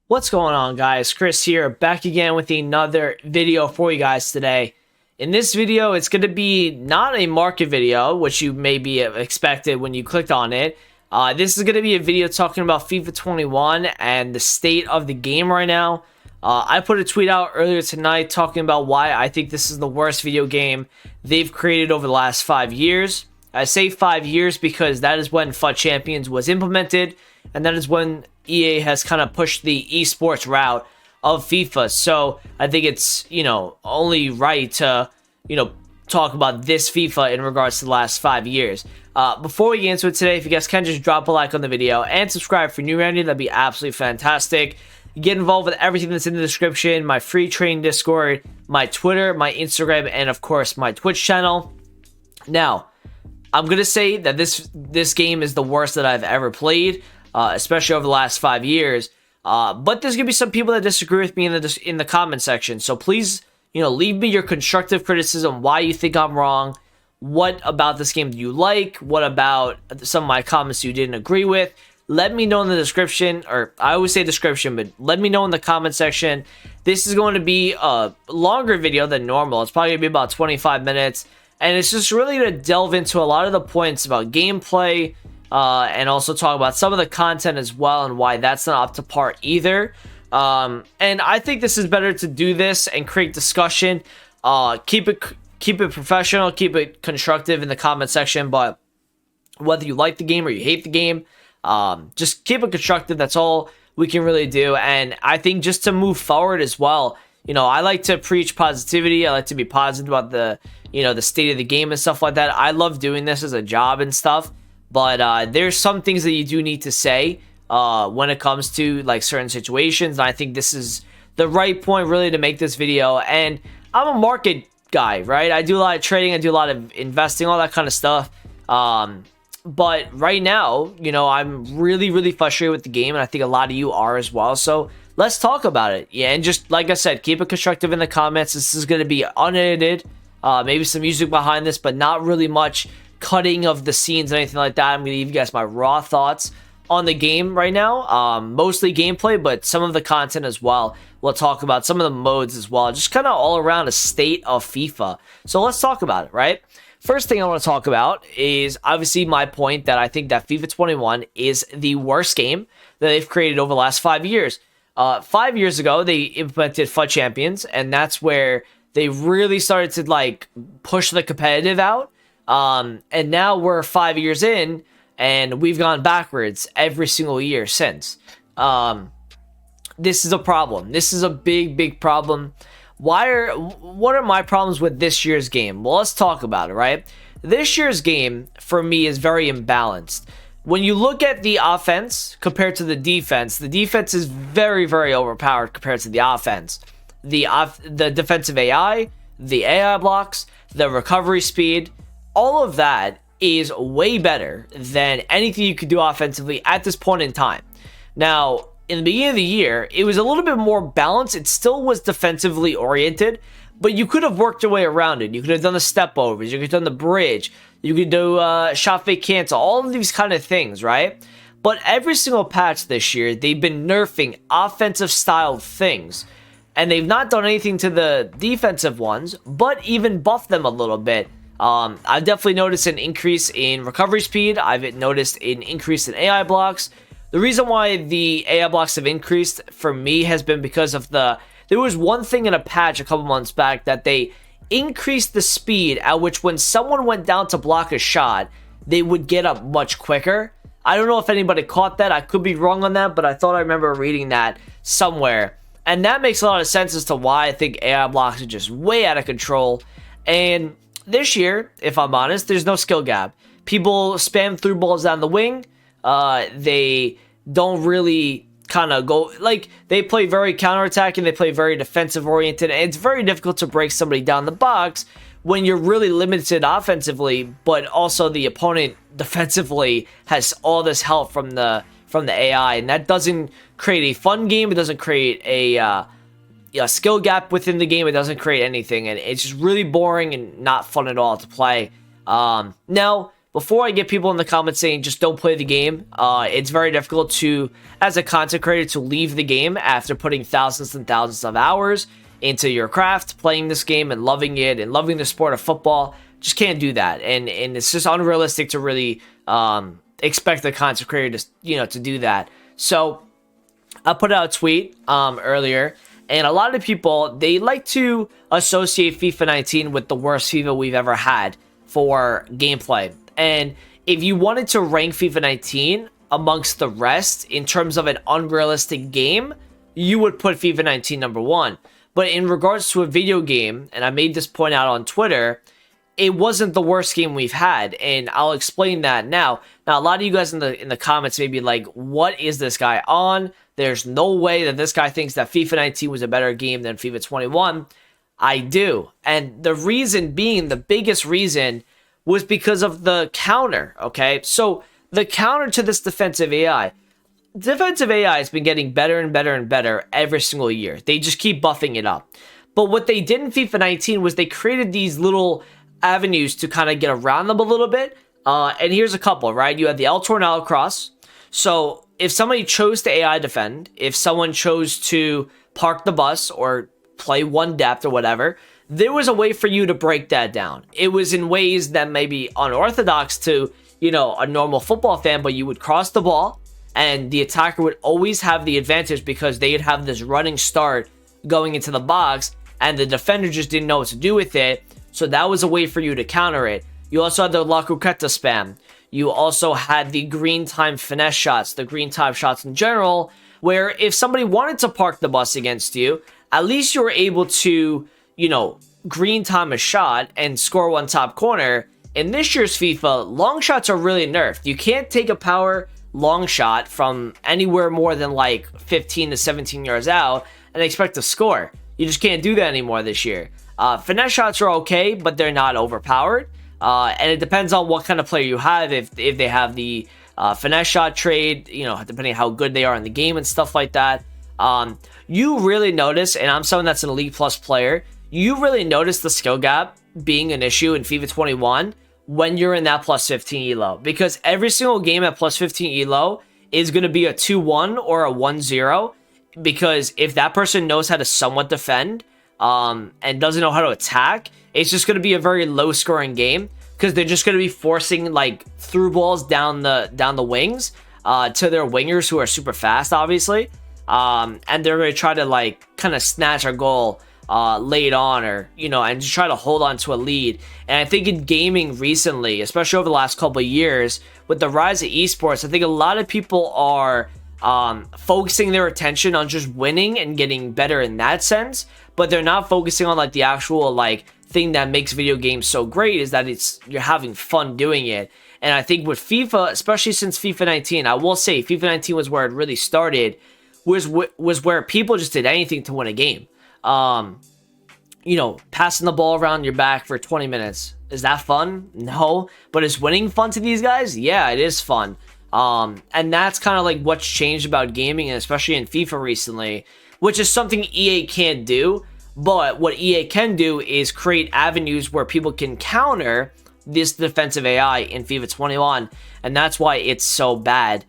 What's going on, guys? Chris here, back again with another video for you guys today. In this video, it's going to be not a market video, which you maybe expected when you clicked on it. This is going to be a video talking about FIFA 21 and the state of the game right now. I put a tweet out earlier tonight talking about why I think this is the worst video game they've created over the last 5 years. I say 5 years because that is when FUT Champions was implemented, and that is when EA has kind of pushed the esports route of FIFA. So I think it's, only right to, talk about this FIFA in regards to the last 5 years. Before we get into it today, if you guys can just drop a like on the video and subscribe for new randy, that'd be absolutely fantastic. Get involved with everything that's in the description, my free training Discord, my Twitter, my Instagram, and of course my Twitch channel. Now, I'm going to say that this game is the worst that I've ever played, especially over the last 5 years. But there's going to be some people that disagree with me in the comment section. So please, leave me your constructive criticism, why you think I'm wrong, what about this game do you like, what about some of my comments you didn't agree with. Let me know in the description, or I always say description, but let me know in the comment section. This is going to be a longer video than normal. It's probably going to be about 25 minutes. And it's just really to delve into a lot of the points about gameplay, and also talk about some of the content as well and why that's not up to par either. And I think this is better to do this and create discussion. Keep it professional, keep it constructive in the comment section. But whether you like the game or you hate the game, just keep it constructive. That's all we can really do. And I think just to move forward as well, I like to preach positivity. I like to be positive about the state of the game and stuff like that. I love doing this as a job and stuff. But there's some things that you do need to say when it comes to like certain situations. And I think this is the right point really to make this video. And I'm a market guy, right? I do a lot of trading. I do a lot of investing, all that kind of stuff. But right now, I'm really, really frustrated with the game. And I think a lot of you are as well. So let's talk about it. Yeah, and just like I said, keep it constructive in the comments. This is going to be unedited. Maybe some music behind this, but not really much cutting of the scenes or anything like that. I'm going to give you guys my raw thoughts on the game right now. Mostly gameplay, but some of the content as well. We'll talk about some of the modes as well. Just kind of all around a state of FIFA. So let's talk about it, right? First thing I want to talk about is obviously my point that I think that FIFA 21 is the worst game that they've created over the last 5 years. 5 years ago, they implemented FUT Champions, and that's where they really started to like push the competitive out. And now we're 5 years in, and we've gone backwards every single year since. This is a problem. This is a big, big problem. What are my problems with this year's game? Well, let's talk about it, right? This year's game, for me, is very imbalanced. When you look at the offense compared to the defense is very, very overpowered compared to the offense. The defensive AI, the AI blocks, the recovery speed, all of that is way better than anything you could do offensively at this point in time. Now, in the beginning of the year, it was a little bit more balanced. It still was defensively oriented, but you could have worked your way around it. You could have done the step overs. You could have done the bridge. You could do shot fake cancel. All of these kind of things, right? But every single patch this year, they've been nerfing offensive style things. And they've not done anything to the defensive ones, but even buffed them a little bit. I've definitely noticed an increase in recovery speed. I've noticed an increase in AI blocks. The reason why the AI blocks have increased for me has been because of there was one thing in a patch a couple months back that they increased the speed at which when someone went down to block a shot, they would get up much quicker. I don't know if anybody caught that. I could be wrong on that, but I thought I remember reading that somewhere. And that makes a lot of sense as to why I think AI blocks are just way out of control. And this year, if I'm honest, there's no skill gap. People spam through balls down the wing. They don't really kind of go, like, they play very counterattacking, they play very defensive oriented, and it's very difficult to break somebody down the box when you're really limited offensively, but also the opponent defensively has all this help from the AI, and that doesn't create a fun game. It doesn't create a skill gap within the game. It doesn't create anything, and it's just really boring and not fun at all to play. Now, before I get people in the comments saying just don't play the game, it's very difficult to, as a content creator, to leave the game after putting thousands and thousands of hours into your craft, playing this game and loving it and loving the sport of football. Just can't do that, and it's just unrealistic to really expect the content creator to to do that. So I put out a tweet earlier, and a lot of people, they like to associate FIFA 19 with the worst FIFA we've ever had for gameplay. And if you wanted to rank FIFA 19 amongst the rest in terms of an unrealistic game, you would put FIFA 19 number one. But in regards to a video game, and I made this point out on Twitter, it wasn't the worst game we've had, and I'll explain that now. Now, a lot of you guys in the comments may be like, what is this guy on? There's no way that this guy thinks that FIFA 19 was a better game than FIFA 21. I do. And the reason being, the biggest reason, was because of the counter, okay? So, the counter to this defensive AI. Defensive AI has been getting better and better and better every single year. They just keep buffing it up. But what they did in FIFA 19 was they created these little avenues to kind of get around them a little bit. And here's a couple, right? You have the El Tornado cross. So if somebody chose to AI defend, if someone chose to park the bus or play one depth or whatever, there was a way for you to break that down. It was in ways that may be unorthodox to, a normal football fan, but you would cross the ball and the attacker would always have the advantage because they'd have this running start going into the box and the defender just didn't know what to do with it. So that was a way for you to counter it. You also had the La Croqueta spam. You also had the green time finesse shots, the green time shots in general, where if somebody wanted to park the bus against you, at least you were able to, green time a shot and score one top corner. In this year's FIFA, long shots are really nerfed. You can't take a power long shot from anywhere more than like 15 to 17 yards out and expect to score. You just can't do that anymore this year. Finesse shots are okay, but they're not overpowered. And it depends on what kind of player you have. If they have the finesse shot trade, depending on how good they are in the game and stuff like that. You really notice, and I'm someone that's an Elite Plus player, you really notice the skill gap being an issue in FIFA 21 when you're in that plus 15 elo. Because every single game at plus 15 elo is going to be a 2-1 or a 1-0. Because if that person knows how to somewhat defend, and doesn't know how to attack, it's just going to be a very low scoring game because they're just going to be forcing like through balls down the wings to their wingers who are super fast, obviously, and they're going to try to like kind of snatch a goal late on, or and just try to hold on to a lead. And I think in gaming recently, especially over the last couple of years with the rise of esports, I think a lot of people are focusing their attention on just winning and getting better in that sense, but they're not focusing on like the actual like thing that makes video games so great, is that you're having fun doing it. And I think with FIFA, especially since FIFA 19, I will say FIFA 19 was where it really started, was where people just did anything to win a game. Passing the ball around your back for 20 minutes. Is that fun? No. But is winning fun to these guys? Yeah, it is fun. And that's kind of like what's changed about gaming, and especially in FIFA recently, which is something EA can't do. But what EA can do is create avenues where people can counter this defensive AI in FIFA 21, and that's why it's so bad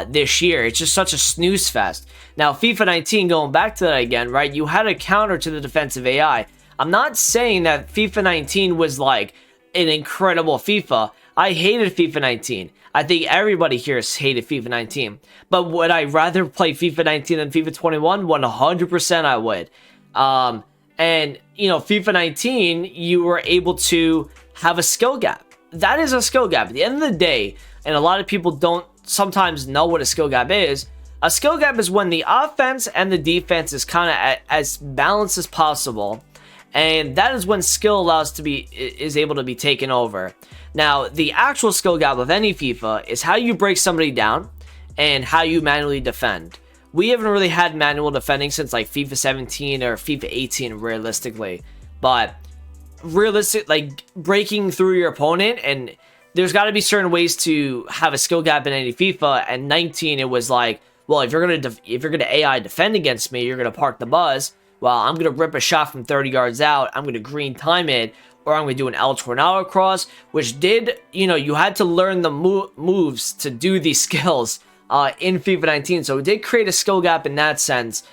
this year. It's just such a snooze fest. Now, FIFA 19, going back to that again, right? You had a counter to the defensive AI. I'm not saying that FIFA 19 was like an incredible FIFA. I hated FIFA 19. I think everybody here has hated FIFA 19. But would I rather play FIFA 19 than FIFA 21? 100% I would. And, FIFA 19, you were able to have a skill gap. That is a skill gap. At the end of the day, and a lot of people don't sometimes know what a skill gap is. A skill gap is when the offense and the defense is kind of as balanced as possible. And that is when skill is able to be taken over. Now, the actual skill gap of any FIFA is how you break somebody down and how you manually defend. We haven't really had manual defending since like FIFA 17 or FIFA 18 realistically. But like breaking through your opponent, and there's got to be certain ways to have a skill gap in any FIFA. And 19, it was like, well, if you're gonna AI defend against me, you're gonna park the buzz. Well, I'm gonna rip a shot from 30 yards out. I'm gonna green time it, or I'm going to do an El Tornado cross, which did, you had to learn the moves to do these skills in FIFA 19. So it did create a skill gap in that sense.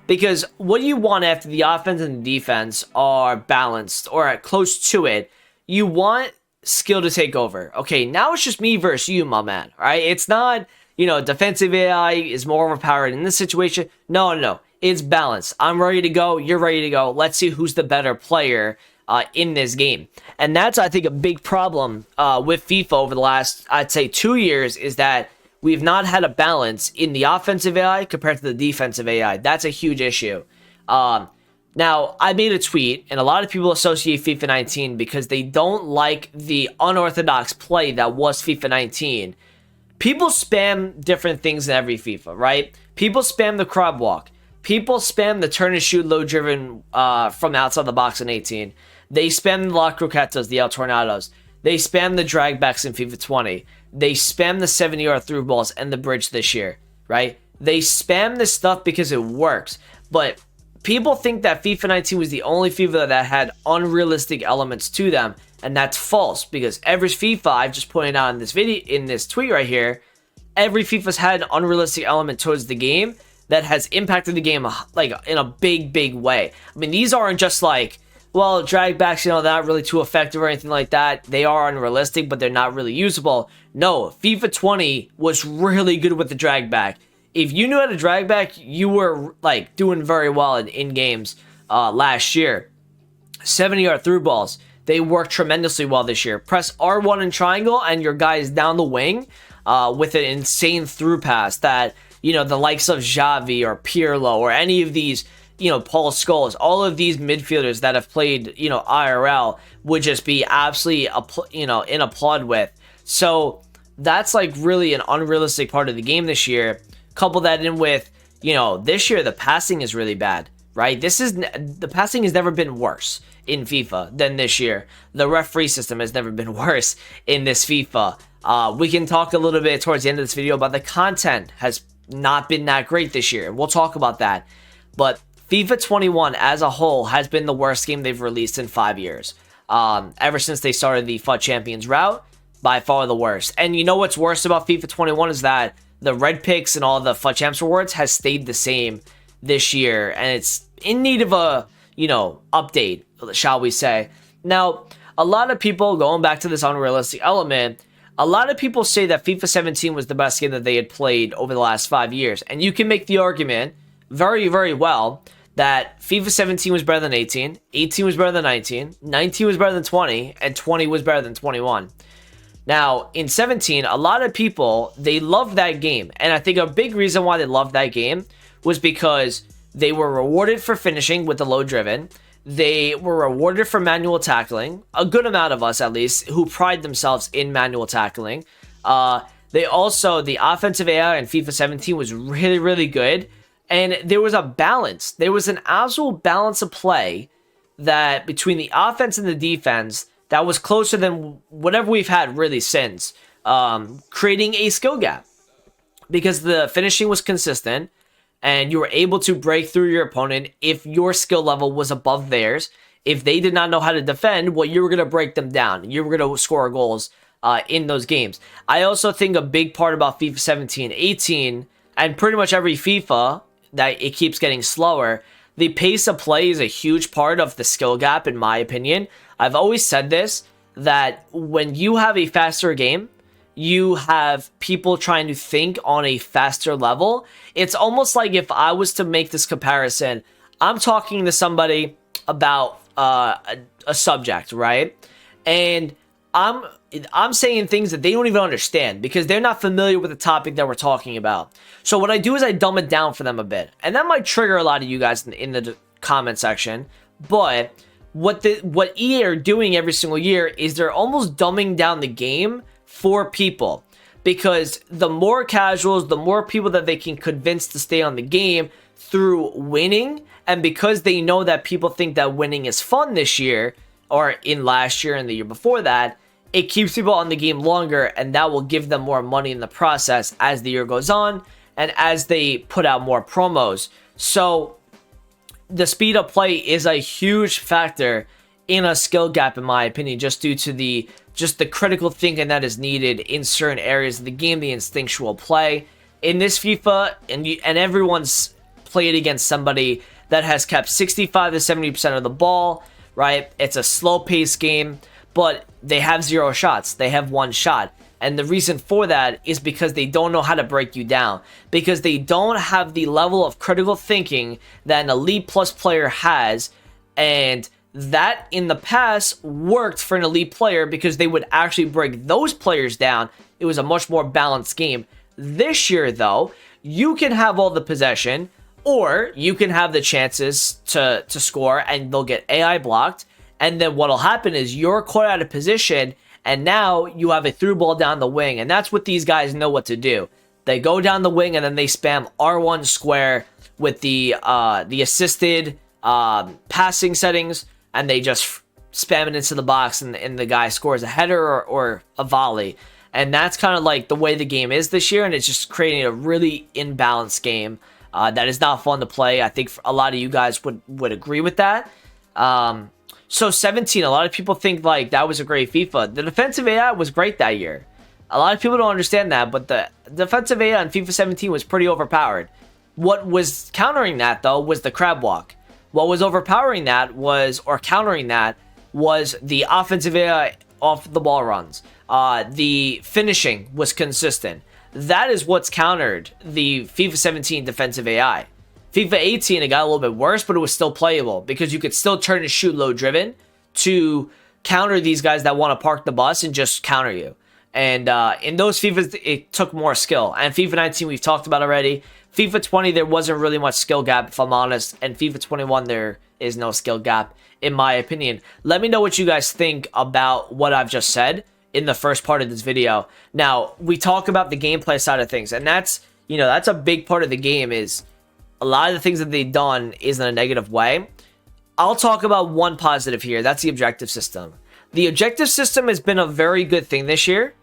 Because what you want after the offense and the defense are balanced or close to it, you want skill to take over. Okay, now it's just me versus you, my man. All right, it's not, defensive AI is more overpowered in this situation. No. It's balanced. I'm ready to go. You're ready to go. Let's see who's the better player in this game. And that's, I think, a big problem with FIFA over the last, I'd say, 2 years, is that we've not had a balance in the offensive AI compared to the defensive AI. That's a huge issue. Now, I made a tweet, and a lot of people associate FIFA 19 because they don't like the unorthodox play that was FIFA 19. People spam different things in every FIFA, right? People spam the crab walk. People spam the turn and shoot low driven from outside the box in 18. They spam the La Croquetas, the El Tornados. They spam the drag backs in FIFA 20. They spam the 70-yard through balls and the bridge this year, right? They spam this stuff because it works. But people think that FIFA 19 was the only FIFA that had unrealistic elements to them, and that's false, because every FIFA, I've just pointed out in this video, in this tweet right here, every FIFA's had an unrealistic element towards the game that has impacted the game like in a big way. I mean, these aren't just like, well, drag backs, not really too effective or anything like that. They are unrealistic, but they're not really usable. No, FIFA 20 was really good with the drag back. If you knew how to drag back, you were like doing very well in games last year. 70-yard through balls, they worked tremendously well this year. Press R1 and triangle, and your guy is down the wing with an insane through pass that, the likes of Xavi or Pirlo or any of these, Paul Scholes, all of these midfielders that have played, IRL would just be absolutely, in applaud with. So that's like really an unrealistic part of the game this year. Couple that in with, this year the passing is really bad, right? The passing has never been worse in FIFA than this year. The referee system has never been worse in this FIFA. We can talk a little bit towards the end of this video about the content has not been that great this year. We'll talk about that. But FIFA 21 as a whole has been the worst game they've released in 5 years. Ever since they started the FUT Champions route, by far the worst. And you know what's worse about FIFA 21 is that the red picks and all the FUT Champs rewards has stayed the same this year, and it's in need of a, update, shall we say. Now, a lot of people, going back to this unrealistic element, a lot of people say that FIFA 17 was the best game that they had played over the last 5 years. And you can make the argument very, very well that FIFA 17 was better than 18, 18 was better than 19, 19 was better than 20, and 20 was better than 21. Now, in 17, a lot of people, they loved that game. And I think a big reason why they loved that game was because they were rewarded for finishing with the low driven. They were rewarded for manual tackling. A good amount of us, at least, who pride themselves in manual tackling. They also, the offensive AI in FIFA 17 was really, really good. And there was a balance. There was an absolute balance of play that between the offense and the defense that was closer than whatever we've had really since, creating a skill gap. Because the finishing was consistent, and you were able to break through your opponent if your skill level was above theirs. If they did not know how to defend, well, you were going to break them down. You were going to score goals in those games. I also think a big part about FIFA 17, 18, and pretty much every FIFA, that it keeps getting slower, the pace of play is a huge part of the skill gap, in my opinion. I've always said this, that when you have a faster game, you have people trying to think on a faster level. It's almost like if I was to make this comparison, I'm talking to somebody about a subject, right? And I'm saying things that they don't even understand because they're not familiar with the topic that we're talking about. So what I do is I dumb it down for them a bit. And that might trigger a lot of you guys in the comment section. But what EA are doing every single year is they're almost dumbing down the game for people, because the more casuals, the more people that they can convince to stay on the game through winning, and because they know that people think that winning is fun this year, or in last year and the year before that, it keeps people on the game longer, and that will give them more money in the process as the year goes on, and as they put out more promos. So the speed of play is a huge factor in a skill gap, in my opinion, just due to the critical thinking that is needed in certain areas of the game, the instinctual play. In this FIFA, and everyone's played against somebody that has kept 65 to 70% of the ball, right? It's a slow-paced game, but they have 0 shots. They have 1 shot. And the reason for that is because they don't know how to break you down. Because they don't have the level of critical thinking that an Elite Plus player has. And that in the past worked for an Elite player because they would actually break those players down. It was a much more balanced game. This year, though, you can have all the possession, or you can have the chances to score, and they'll get AI blocked. And then what'll happen is you're caught out of position, and now you have a through ball down the wing, and that's what these guys know what to do. They go down the wing, and then they spam R1 square with the assisted passing settings, and they just spam it into the box, and the guy scores a header or a volley. And that's kind of like the way the game is this year, and it's just creating a really imbalanced game that is not fun to play. I think a lot of you guys would agree with that. So 17, a lot of people think like that was a great FIFA. The defensive AI was great that year. A lot of people don't understand that, but the defensive AI in FIFA 17 was pretty overpowered. What was countering that, though, was the crab walk. What was overpowering that was, or countering that, was the offensive AI off the ball runs. The finishing was consistent. That is what's countered the FIFA 17 defensive AI. FIFA 18, it got a little bit worse, but it was still playable because you could still turn and shoot low driven to counter these guys that want to park the bus and just counter you. And in those FIFAs, it took more skill. And FIFA 19, we've talked about already. FIFA 20, there wasn't really much skill gap, if I'm honest. And FIFA 21, there is no skill gap, in my opinion. Let me know what you guys think about what I've just said in the first part of this video. Now, we talk about the gameplay side of things, and that's a big part of the game. Is a lot of the things that they've done is in a negative way. I'll talk about one positive here. That's the objective system. The objective system has been a very good thing this year.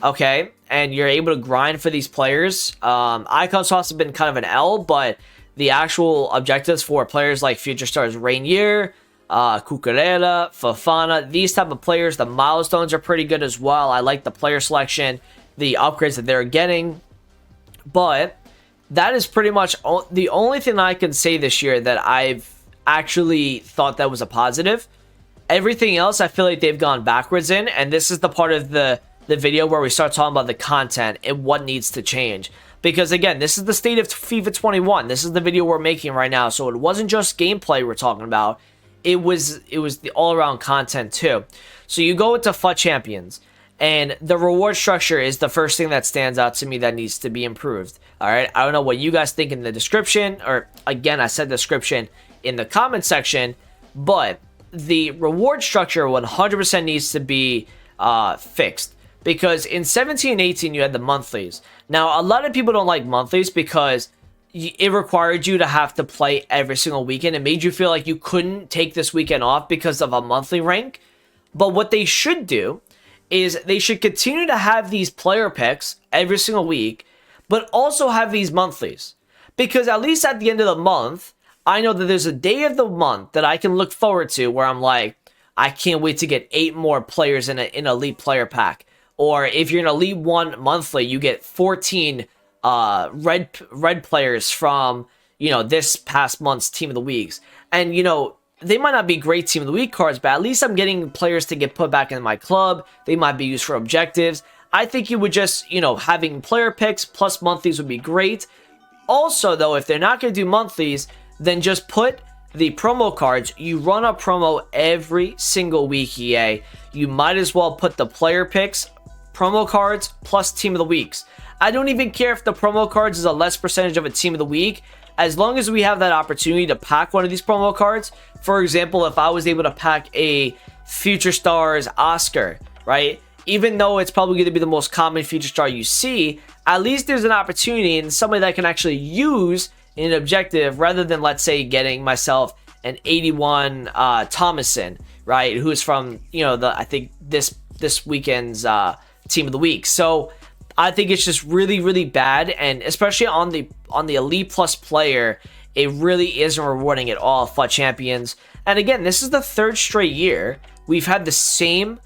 Okay, and you're able to grind for these players. Icon swaps have been kind of an L, but the actual objectives for players like future stars Rainier, Cucurella, Fofana, these type of players, the milestones are pretty good as well. I like the player selection, the upgrades that they're getting. But that is pretty much the only thing I can say this year that I've actually thought that was a positive. Everything else, I feel like they've gone backwards in, and this is the part of the video where we start talking about the content and what needs to change. Because again, this is the state of FIFA 21. This is the video we're making right now, so it wasn't just gameplay we're talking about. It was the all-around content too. So you go into FUT Champions, and the reward structure is the first thing that stands out to me that needs to be improved. All right, I don't know what you guys think in the description, or again, I said description in the comment section, but the reward structure 100% needs to be fixed. Because in 17 and 18, you had the monthlies. Now, a lot of people don't like monthlies because it required you to have to play every single weekend. It made you feel like you couldn't take this weekend off because of a monthly rank. But what they should do is they should continue to have these player picks every single week, but also have these monthlies. Because at least at the end of the month, I know that there's a day of the month that I can look forward to where I'm like, I can't wait to get 8 more players in an elite player pack. Or if you're in Elite 1 monthly, you get 14 red players from, this past month's Team of the Weeks. And, they might not be great Team of the Week cards, but at least I'm getting players to get put back in my club. They might be used for objectives. I think you would just, having player picks plus monthlies would be great. Also, though, if they're not going to do monthlies, then just put the promo cards. You run a promo every single week, EA. You might as well put the player picks, promo cards, plus Team of the Weeks. I don't even care if the promo cards is a less percentage of a Team of the Week, as long as we have that opportunity to pack one of these promo cards. For example, if I was able to pack a Future Stars Oscar, right? Even though it's probably going to be the most common Future Star you see, at least there's an opportunity and somebody that I can actually use in an objective, rather than, let's say, getting myself an 81 Thomason, right? Who's from, I think this weekend's Team of the Week. So I think it's just really, really bad, and especially on the Elite Plus player, It really isn't rewarding at all, FUT Champions. And again, this is the third straight year we've had the same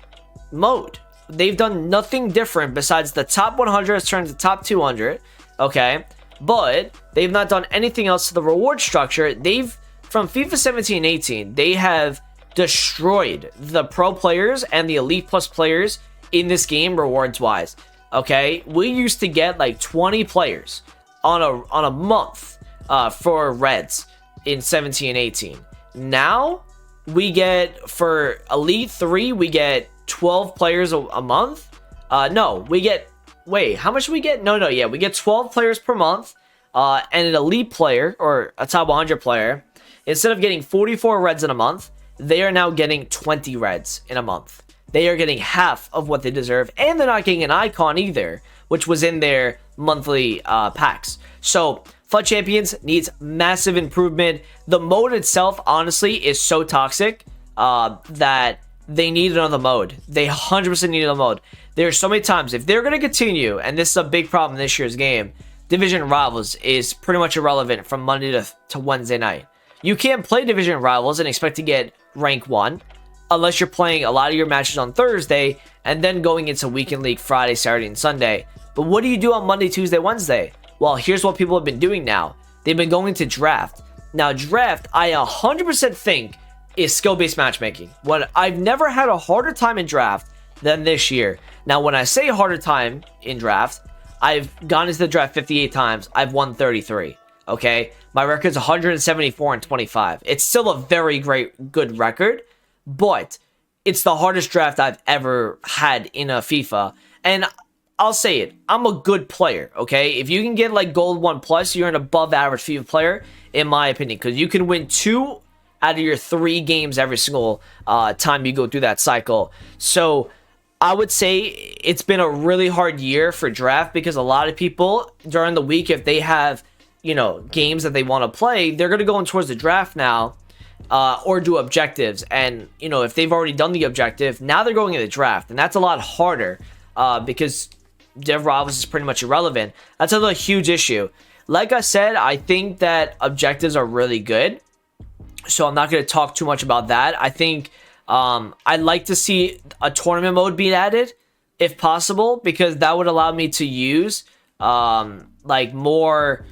mode. They've done nothing different besides the top 100 has turned to top 200, okay? But they've not done anything else to the reward structure. From FIFA 17 and 18, they have destroyed the pro players and the elite plus players in this game rewards wise, okay? We used to get like 20 players on a month for Reds in 17 and 18. Now we get, for Elite 3, we get 12 players a month. No, we get, wait, how much do we get? No, yeah, we get 12 players per month. And an elite player or a top 100 player, instead of getting 44 Reds in a month, they are now getting 20 Reds in a month. They are getting half of what they deserve, and they're not getting an icon either, which was in their monthly packs. So FUT Champions needs massive improvement. The mode itself, honestly, is so toxic that they need another mode. They 100% need another mode. There's so many times, if they're going to continue, and this is a big problem in this year's game, Division Rivals is pretty much irrelevant from Monday to Wednesday night. You can't play Division Rivals and expect to get rank 1 unless you're playing a lot of your matches on Thursday and then going into Weekend League Friday, Saturday, and Sunday. But what do you do on Monday, Tuesday, Wednesday? Well, here's what people have been doing now. They've been going to Draft. Now, Draft, I 100% think, is skill-based matchmaking. I've never had a harder time in Draft than this year. Now, when I say harder time in Draft, I've gone into the draft 58 times. I've won 33. Okay? My record's 174 and 25. It's still a very good record, but it's the hardest draft I've ever had in a FIFA. And I'll say it, I'm a good player, okay? If you can get like gold 1+, you're an above average FIFA player, in my opinion, because you can win 2 out of your 3 games every single time you go through that cycle. So I would say it's been a really hard year for draft because a lot of people during the week, if they have, games that they want to play, they're going to go in towards the draft now or do objectives. And, if they've already done the objective, now they're going in the draft. And that's a lot harder because Div Rivals is pretty much irrelevant. That's another huge issue. Like I said, I think that objectives are really good. So I'm not going to talk too much about that. I think I'd like to see a tournament mode be added if possible, because that would allow me to use like more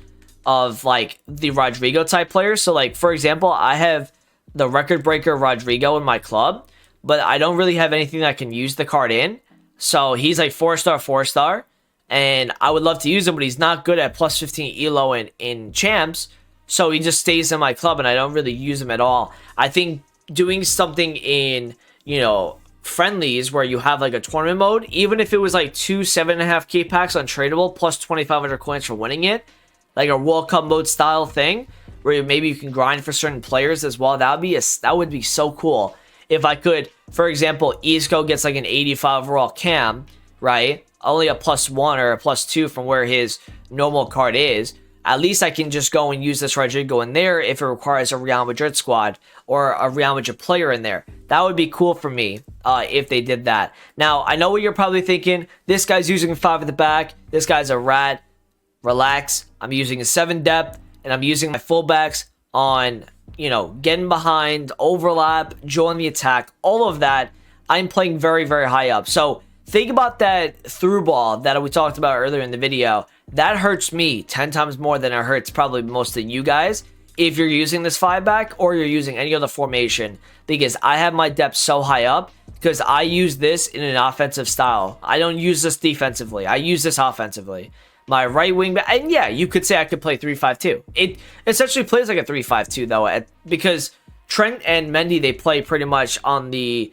of like the Rodrigo type players. So like, for example, I have the record breaker Rodrigo in my club, but I don't really have anything that I can use the card in. So he's like 4-star, and I would love to use him, but he's not good at plus 15 elo in champs. So he just stays in my club and I don't really use him at all. I think doing something in, friendlies where you have like a tournament mode, even if it was like 2 7.5k packs untradeable plus 2,500 coins for winning it, like a World Cup mode style thing where maybe you can grind for certain players as well. That would be so cool if I could. For example, Isco gets like an 85 overall cam, right? Only a +1 or a +2 from where his normal card is. At least I can just go and use this Rodrigo in there if it requires a Real Madrid squad or a Real Madrid player in there. That would be cool for me if they did that. Now, I know what you're probably thinking. This guy's using 5 at the back. This guy's a rat. Relax. I'm using a 7 depth, and I'm using my fullbacks on, getting behind, overlap, join the attack, all of that. I'm playing very, very high up. So think about that through ball that we talked about earlier in the video. That hurts me 10 times more than it hurts probably most of you guys if you're using this 5-back or you're using any other formation, because I have my depth so high up because I use this in an offensive style. I don't use this defensively. I use this offensively. My right wing back, and yeah, you could say I could play 3-5-2. It essentially plays like a 3-5-2 though, because Trent and Mendy, they play pretty much on the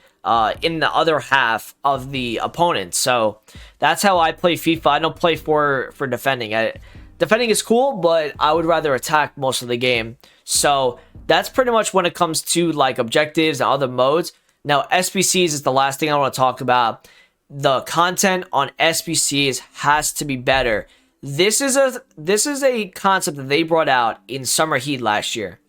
in the other half of the opponent. So that's how I play FIFA. I don't play for defending. Defending is cool, but I would rather attack most of the game. So that's pretty much when it comes to like objectives and other modes. Now, SBCs is the last thing I want to talk about. The content on SBCs has to be better. This is a concept that they brought out in Summer Heat last year.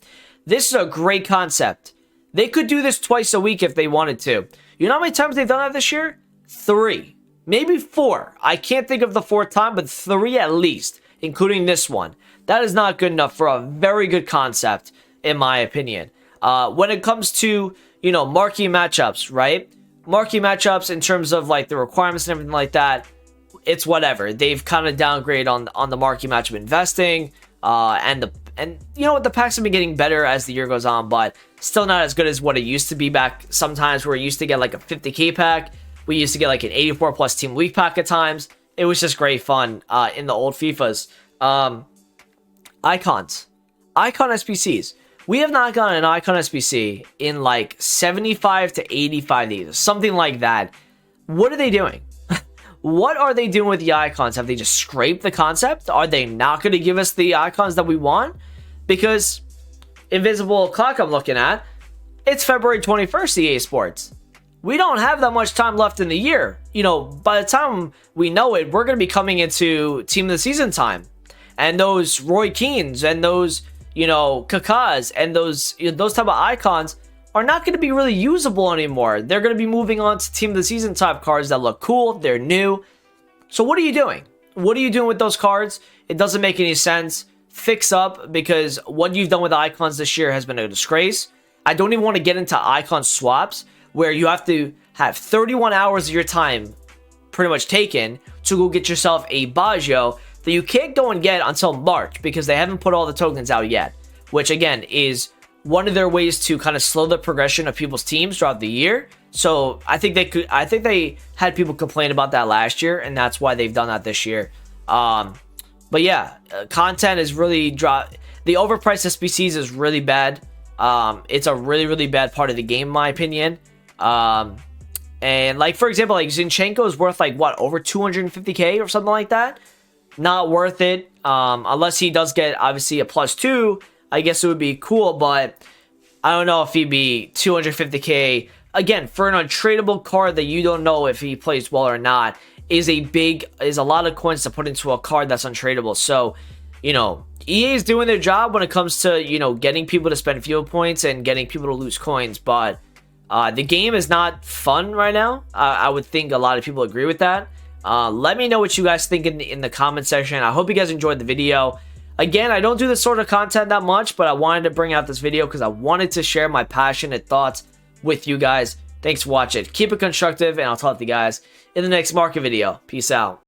This is a great concept. They could do this twice a week if they wanted to. You know how many times they've done that this year? 3. Maybe 4. I can't think of the 4th time, but 3 at least, including this one. That is not good enough for a very good concept, in my opinion. When it comes to, you know, marquee matchups, right? Marquee matchups in terms of like the requirements and everything like that, it's whatever. They've kind of downgraded on the marquee matchup investing, and you know what, the packs have been getting better as the year goes on, but still not as good as what it used to be back sometimes, where we used to get like a 50k pack. We used to get like an 84 plus team week pack at times. It was just great fun in the old FIFAs. Icons. Icon SBCs. We have not gotten an Icon SBC in like 75 to 85 days. Something like that. What are they doing? What are they doing with the icons? Have they just scraped the concept? Are they not going to give us the icons that we want? Because invisible clock I'm looking at, it's February 21st, EA Sports. We don't have that much time left in the year. You know, by the time we know it, we're going to be coming into Team of the Season time. And those Roy Keanes and those, you know, Kakas and those type of icons are not going to be really usable anymore. They're going to be moving on to Team of the Season type cards that look cool. They're new. So what are you doing? What are you doing with those cards? It doesn't make any sense. Fix up, because what you've done with icons this year has been a disgrace. I don't even want to get into icon swaps where you have to have 31 hours of your time pretty much taken to go get yourself a Baggio that you can't go and get until March because they haven't put all the tokens out yet, which again is one of their ways to kind of slow the progression of people's teams throughout the year. So I think they had people complain about that last year, and that's why they've done that this year. But yeah, content is really dropped. The overpriced SBCs is really bad. It's a really bad part of the game, in my opinion. And like, for example, like Zinchenko is worth like what, over 250k or something like that. Not worth it. Unless he does get obviously a +2, I guess it would be cool, but I don't know if he'd be 250k. Again, for an untradeable card that you don't know if he plays well or not, is a lot of coins to put into a card that's untradeable. So, you know, EA is doing their job when it comes to, you know, getting people to spend field points and getting people to lose coins, but the game is not fun right now. I would think a lot of people agree with that. Let me know what you guys think in the comment section. I hope you guys enjoyed the video. Again, I don't do this sort of content that much, but I wanted to bring out this video because I wanted to share my passionate thoughts with you guys. Thanks for watching. Keep it constructive, and I'll talk to you guys in the next market video. Peace out.